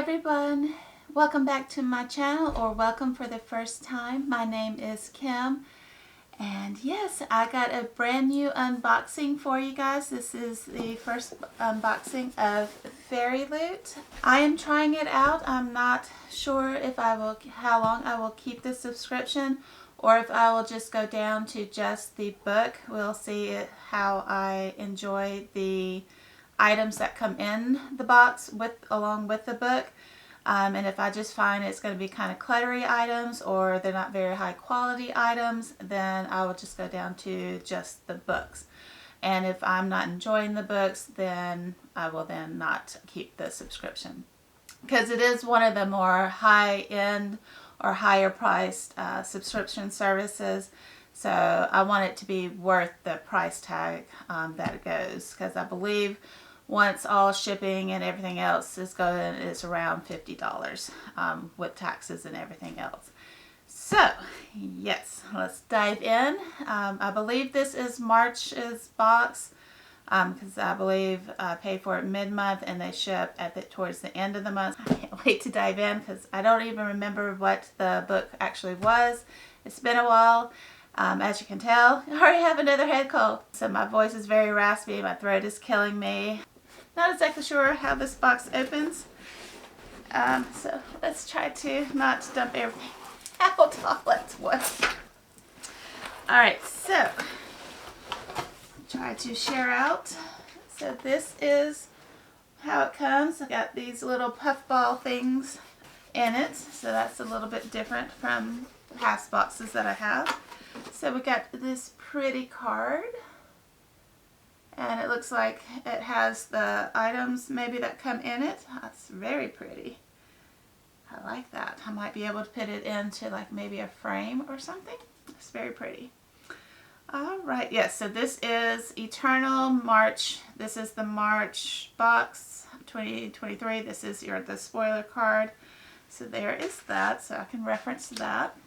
everyone, welcome back to my channel, or welcome for the first time. My name is Kim, and yes, I got a brand new unboxing for you guys. This is the first unboxing of FairyLoot. I am trying it out. I'm not sure if how long I will keep this subscription, or if I will just go down to just the book. We'll see how I enjoy the items that come in the box along with the book, and if I just find it's going to be kind of cluttery items or they're not very high quality items, then I will just go down to just the books. And if I'm not enjoying the books, then I will then not keep the subscription, because it is one of the more high-end or higher priced subscription services. So I want it to be worth the price tag that it goes, because I believe once all shipping and everything else is going, it's around $50 with taxes and everything else. So yes, let's dive in. I believe this is March's box, because I believe I paid for it mid-month and they ship towards the end of the month. I can't wait to dive in, because I don't even remember what the book actually was. It's been a while. As you can tell, I already have another head cold, so my voice is very raspy, my throat is killing me. Not exactly sure how this box opens, so let's try to not dump everything out all at once. Alright, so try to share out. So this is how it comes. I got these little puffball things in it, so that's a little bit different from past boxes that I have. So we got this pretty card, and it looks like it has the items maybe that come in it. That's very pretty. I like that. I might be able to put it into like maybe a frame or something. It's very pretty. Alright, yes, so this is Eternal March. This is the March box 2023. This is the spoiler card. So there is that, so I can reference that.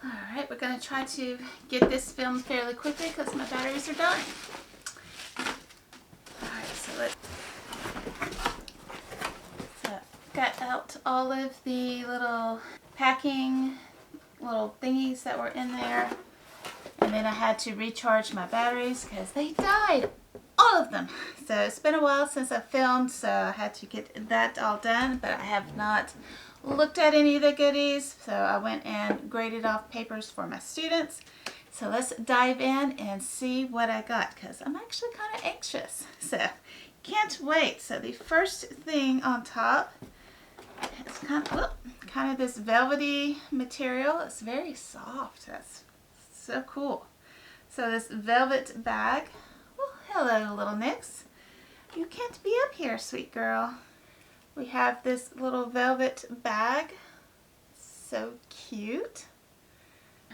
Alright, we're going to try to get this filmed fairly quickly because my batteries are dying. Alright, so got out all of the little packing little thingies that were in there, and then I had to recharge my batteries because they died, all of them. So it's been a while since I filmed, so I had to get that all done, but I have not looked at any of the goodies, so I went and graded off papers for my students. So let's dive in and see what I got, because I'm actually kind of anxious, so can't wait. So the first thing on top is kind of this velvety material. It's very soft. That's so cool. So this velvet bag. Oh, hello, little Nix. You can't be up here, sweet girl. We have this little velvet bag. So cute.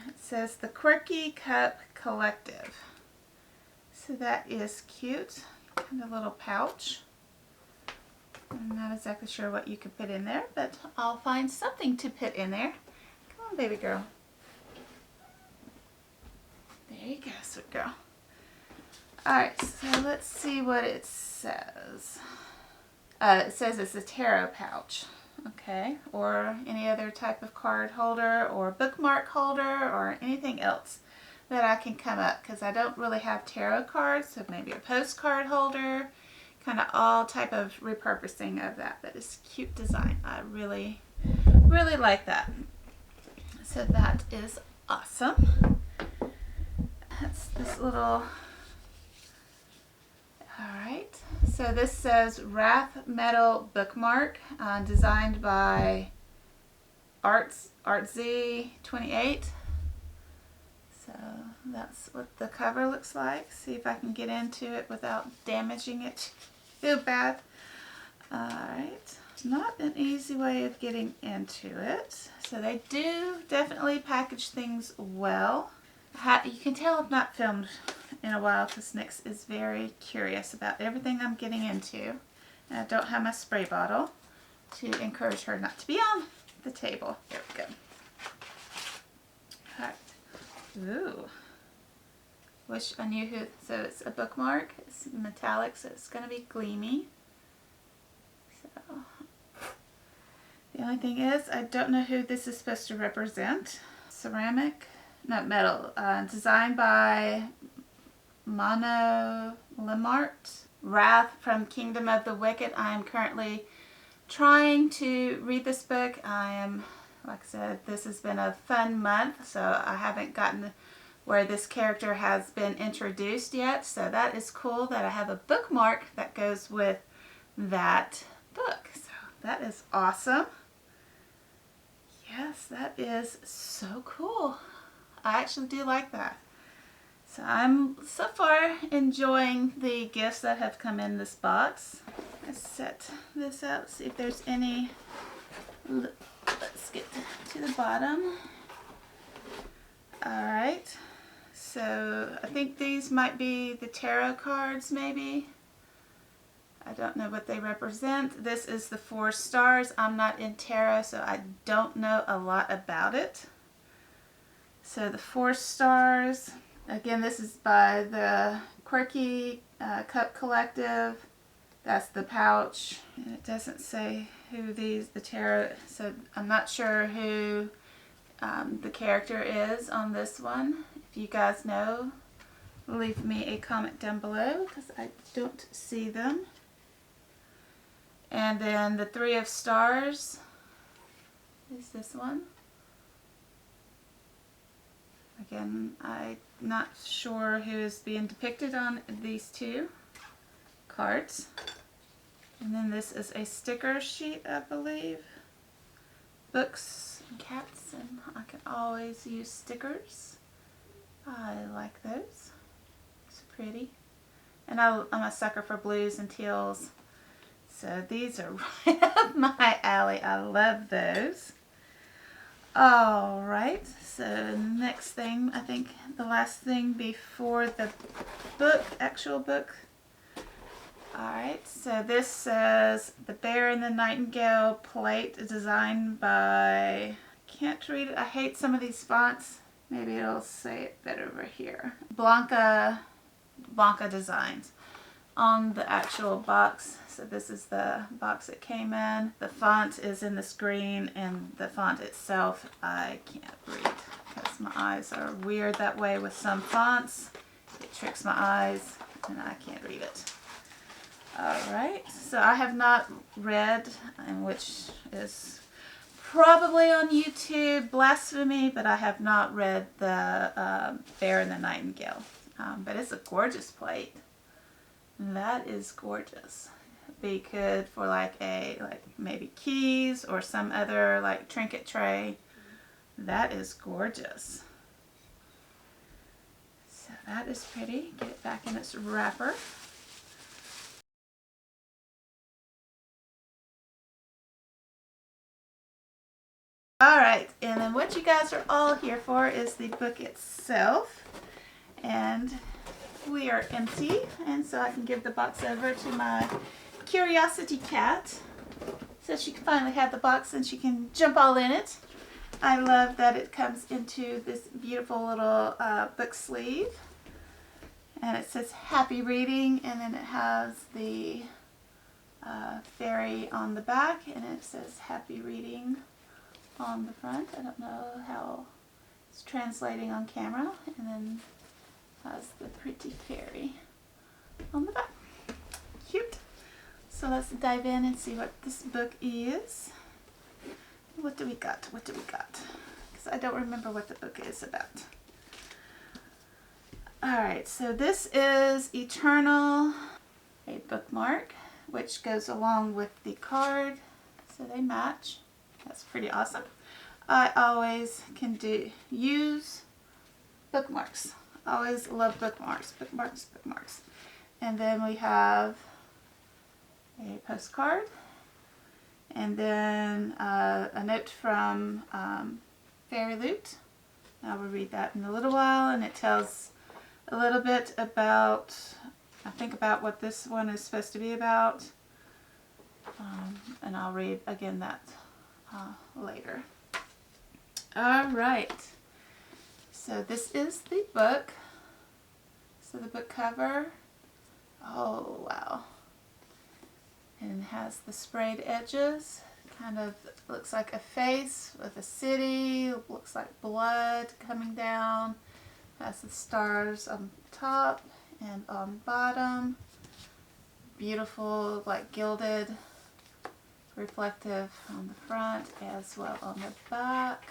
It says the Quirky Cup Collective. So that is cute. Kind of little pouch. I'm not exactly sure what you could put in there, but I'll find something to put in there. Come on, baby girl. There you go, sweet girl. Alright, so let's see what it says. It says it's a tarot pouch. Okay, or any other type of card holder or bookmark holder or anything else that I can come up, because I don't really have tarot cards, so maybe a postcard holder, kind of all type of repurposing of that. But it's cute design. I really, really like that. So that is awesome. That's this little... Alright, so this says Wrath Metal Bookmark, designed by ArtZ28. So that's what the cover looks like. See if I can get into it without damaging it too bad. Alright, not an easy way of getting into it. So they do definitely package things well. You can tell I've not filmed in a while because Nix is very curious about everything I'm getting into. And I don't have my spray bottle to encourage her not to be on the table. There we go. Alright. Ooh. Wish I knew who. So it's a bookmark. It's metallic, so it's going to be gleamy. So The only thing is, I don't know who this is supposed to represent. Ceramic, no, metal. Designed by Mono Lemart. Wrath from Kingdom of the Wicked. I am currently trying to read this book. I am, like I said, this has been a fun month, so I haven't gotten where this character has been introduced yet. So that is cool that I have a bookmark that goes with that book. So that is awesome. Yes, that is so cool. I actually do like that. So I'm so far enjoying the gifts that have come in this box. Let's set this out, see if there's any. Let's get to the bottom. Alright, so I think these might be the tarot cards maybe. I don't know what they represent. This is the 4 stars. I'm not in tarot, so I don't know a lot about it. So the 4 stars. Again, this is by the Quirky Cup Collective. That's the pouch. And it doesn't say who the tarot, so I'm not sure who the character is on this one. If you guys know, leave me a comment down below because I don't see them. And then the 3 of stars is this one. Again, I'm not sure who is being depicted on these 2 cards. And then this is a sticker sheet, I believe. Books and cats, and I can always use stickers. I like those. It's pretty. And I'm a sucker for blues and teals. So these are right up my alley. I love those. Alright, so next thing, I think the last thing before the book, actual book. Alright, so this says The Bear and the Nightingale plate designed by, can't read it, I hate some of these fonts. Maybe it'll say it better over here. Blanca Designs on the actual box. So this is the box it came in. The font is in this green, and the font itself I can't read because my eyes are weird that way with some fonts. It tricks my eyes and I can't read it. Alright, so I have not read, and which is probably on YouTube blasphemy, but I have not read the Bear and the Nightingale. But it's a gorgeous plate. That is gorgeous. Be good for like maybe keys or some other like trinket tray. That is gorgeous. So that is pretty. Get it back in its wrapper. Alright, and then what you guys are all here for is the book itself. And we are empty, and so I can give the box over to my curiosity cat so she can finally have the box and she can jump all in it. I love that it comes into this beautiful little book sleeve, and it says happy reading, and then it has the fairy on the back, and it says happy reading on the front. I don't know how it's translating on camera, and then has the pretty fairy on the back. Cute. So let's dive in and see what this book is. What do we got? What do we got? Because I don't remember what the book is about. Alright, so this is Eternal, a bookmark, which goes along with the card. So they match. That's pretty awesome. I always can use bookmarks. Always love bookmarks. Bookmarks. And then we have a postcard. And then a note from FairyLoot. I will read that in a little while, and it tells a little bit about, I think, about what this one is supposed to be about. And I'll read again that later. Alright, so this is the book. So the book cover, oh wow, and it has the sprayed edges. kind of looks like a face with a city, looks like blood coming down. Has the stars on top and on bottom. Beautiful, like gilded, reflective on the front as well on the back.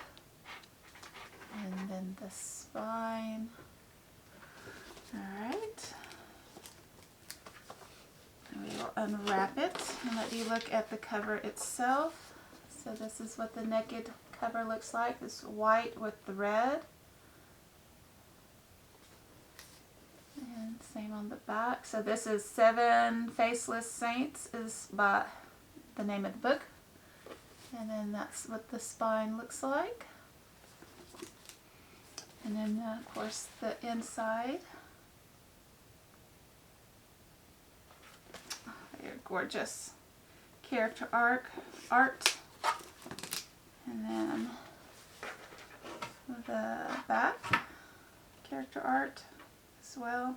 And then the spine. Alright. We will unwrap it and let you look at the cover itself. So this is what the naked cover looks like. It's white with the red. And same on the back. So this is Seven Faceless Saints is by the name of the book. And then that's what the spine looks like. And then of course the inside. They're gorgeous character art. And then the back character art as well.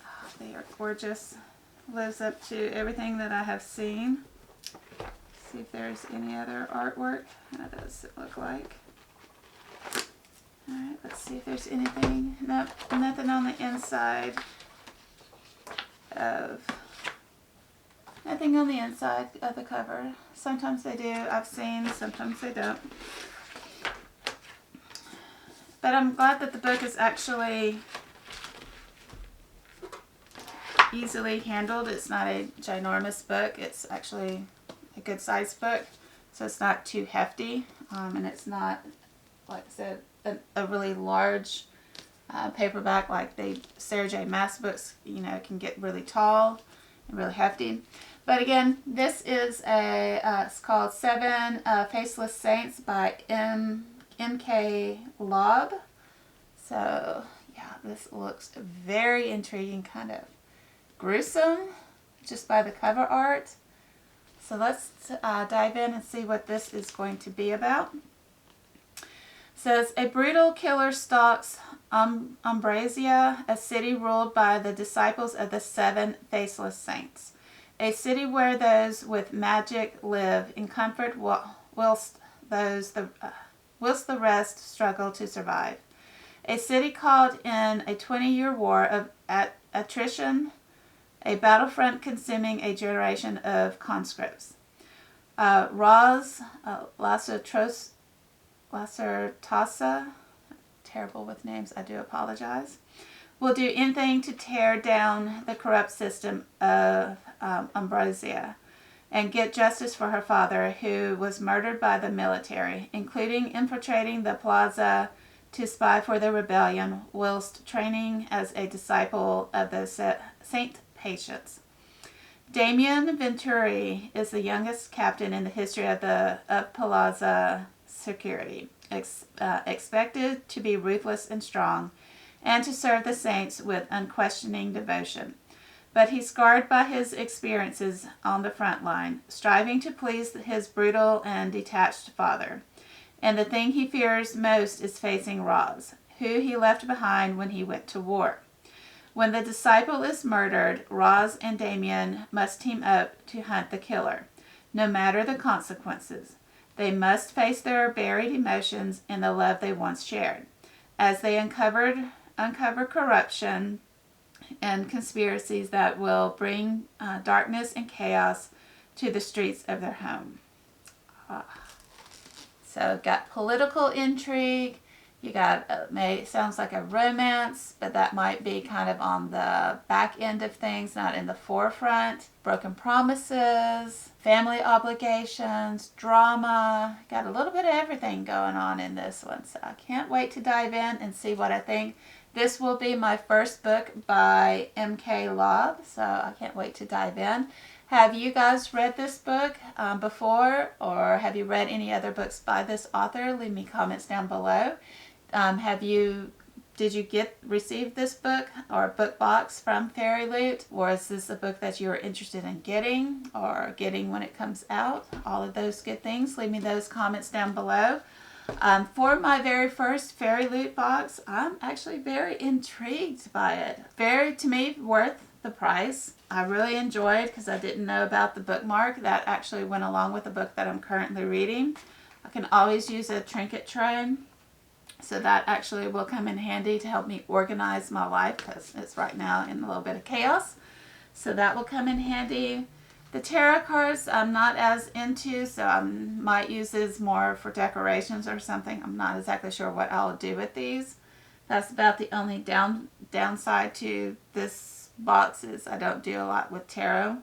Oh, they are gorgeous. Lives up to everything that I have seen. See if there's any other artwork. How does it look like? Alright, let's see if there's anything. Nope, nothing on the inside of the cover. Sometimes they do, I've seen, sometimes they don't. But I'm glad that the book is actually easily handled. It's not a ginormous book. It's actually a good sized book. So it's not too hefty. And it's not, like I said, a really large paperback like the Sarah J. Maas books, you know, can get really tall and really hefty. But again, this is it's called Seven Faceless Saints by M.K. Lobb. So yeah, this looks very intriguing, kind of gruesome just by the cover art. So let's dive in and see what this is going to be about. It says, a brutal killer stalks Umbrasia, a city ruled by the disciples of the Seven Faceless Saints. A city where those with magic live in comfort whilst the rest struggle to survive. A city caught in a 20-year war of attrition, a battlefront consuming a generation of conscripts. Roz Lacertosa, terrible with names, I do apologize, will do anything to tear down the corrupt system of Umbrasia and get justice for her father, who was murdered by the military, including infiltrating the plaza to spy for the rebellion whilst training as a disciple of the Saint Patience. Damien Venturi is the youngest captain in the history of Palazzo Security, expected to be ruthless and strong, and to serve the saints with unquestioning devotion. But he's scarred by his experiences on the front line, striving to please his brutal and detached father. And the thing he fears most is facing Roz, who he left behind when he went to war. When the disciple is murdered, Roz and Damien must team up to hunt the killer, no matter the consequences. They must face their buried emotions and the love they once shared, as they uncover corruption and conspiracies that will bring darkness and chaos to the streets of their home. So got political intrigue. You got, sounds like a romance, but that might be kind of on the back end of things, not in the forefront. Broken promises, family obligations, drama. Got a little bit of everything going on in this one. So I can't wait to dive in and see what I think. This will be my first book by M.K. Lobb, so I can't wait to dive in. Have you guys read this book before, or have you read any other books by this author? Leave me comments down below. Did you receive this book or book box from FairyLoot, or is this a book that you're interested in getting or getting when it comes out? All of those good things. Leave me those comments down below. For my very first FairyLoot box, I'm actually very intrigued by it. Very, to me, worth the price. I really enjoyed, because I didn't know about the bookmark that actually went along with the book that I'm currently reading. I can always use a trinket tray, so that actually will come in handy to help me organize my life, because it's right now in a little bit of chaos. So that will come in handy. The tarot cards I'm not as into, so I might use these more for decorations or something. I'm not exactly sure what I'll do with these. That's about the only downside to this box, is I don't do a lot with tarot.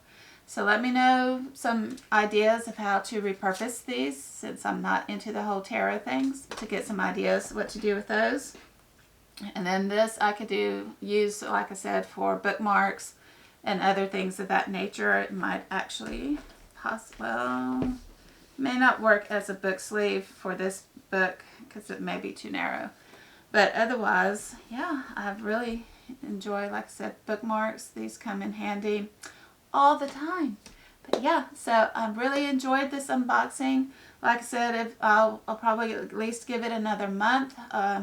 So let me know some ideas of how to repurpose these, since I'm not into the whole tarot things, to get some ideas what to do with those. And then this I could use, like I said, for bookmarks and other things of that nature. It might actually, well, may not work as a book sleeve for this book because it may be too narrow. But otherwise, yeah, I've really enjoyed, like I said, bookmarks. These come in handy all the time. But yeah, so I've really enjoyed this unboxing. Like I said, I'll probably at least give it another month,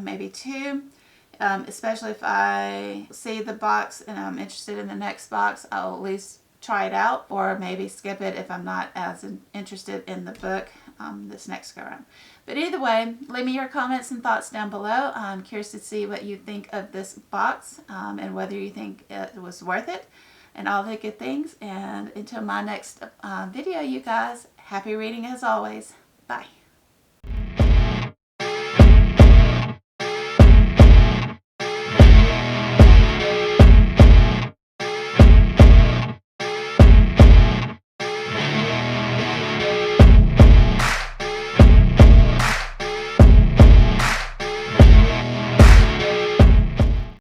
maybe 2. Especially if I see the box and I'm interested in the next box, I'll at least try it out, or maybe skip it if I'm not as interested in the book this next go around. But either way, leave me your comments and thoughts down below. I'm curious to see what you think of this box, and whether you think it was worth it and all the good things. And until my next video, you guys, happy reading as always. Bye.